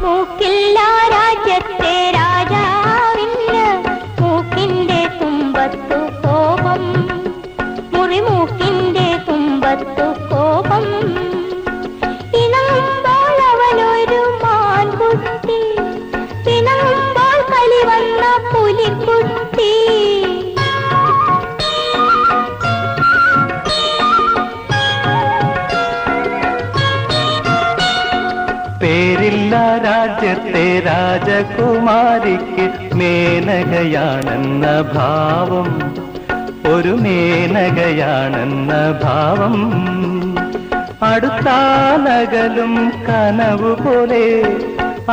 മൂക്കില്ല രാജ്യത്തെ രാജാവിന് മൂക്കിന്റെ തുമ്പത്തു കോപം, മുറിമൂക്കിന്റെ തുമ്പത്തു കോപം. ഇണങ്ങുമ്പോൾ അവനൊരു മാൻകുട്ടി, പിണങ്ങുമ്പോൾ കളി വന്ന പുലിക്കുട്ടി. പേരില്ല രാജ്യത്തെ രാജകുമാരിക്ക് മേനകയാണെന്ന ഭാവം, ഒരു മേനകയാണെന്ന ഭാവം. അടുത്താലകലും കനവു പോലെ,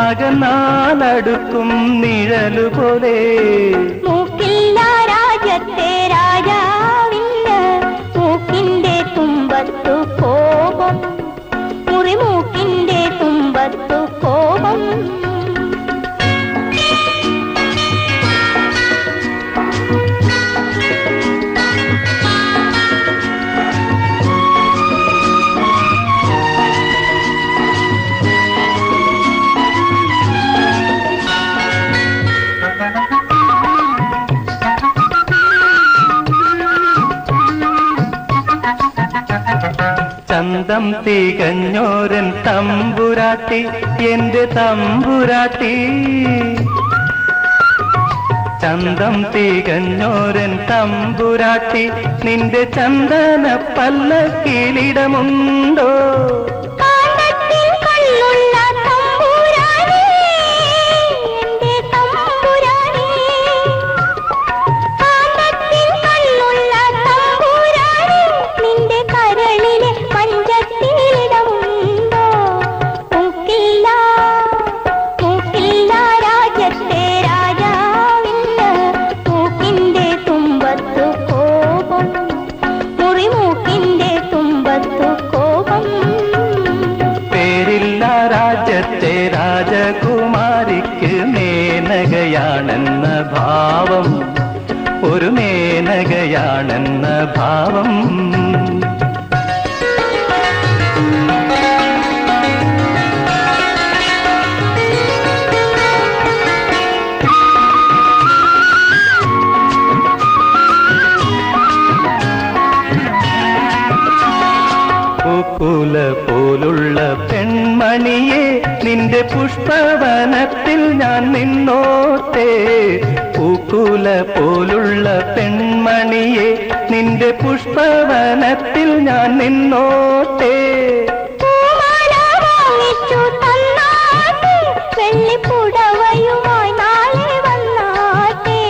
അകന്നാലടുക്കും നിഴലുപോലെ. മൂക്കില്ല രാജ്യത്തെ രാജാവിന് മൂക്കിന്റെ തുമ്പത്തു കോപം, മുറിമൂക്കിന്റെ തുമ്പത്തു കോപം. ചന്തം തികഞ്ഞോരൻ തമ്പുരാട്ടി, എന്റെ തമ്പുരാട്ടി. ചന്തം തികഞ്ഞോരൻ തമ്പുരാട്ടി, നിന്റെ ചന്ദന പല്ലക്കിലിടമുണ്ടോ? രാജ്യത്തെ രാജകുമാരിക്ക് മേനകയാണെന്ന ഭാവം, ഒരു മേനകയാണെന്ന ഭാവം. പൂക്കുല പോലുള്ള പെൺമണിയെ നിന്റെ പുഷ്പവനത്തിൽ ഞാൻ നിന്നോട്ടെ. പൂക്കുല പോലുള്ള പെൺമണിയെ നിന്റെ പുഷ്പവനത്തിൽ ഞാൻ നിന്നോട്ടെ. വെള്ളിപ്പുടവയുമായി നാളെ വന്നാട്ടെ,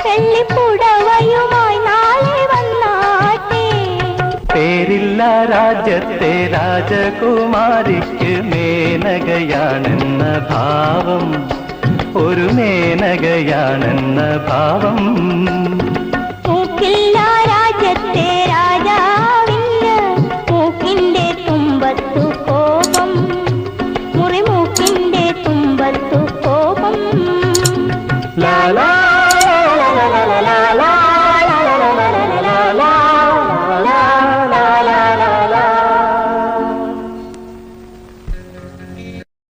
വെള്ളിപ്പുടവയുമായി നാളെ വന്നാട്ടെ. പേരില്ല രാജ്യത്തെ രാജകുമാരിക്ക് മേനകയാണെന്ന ഭാവം, ഒരു മേനകയാണെന്ന ഭാവം.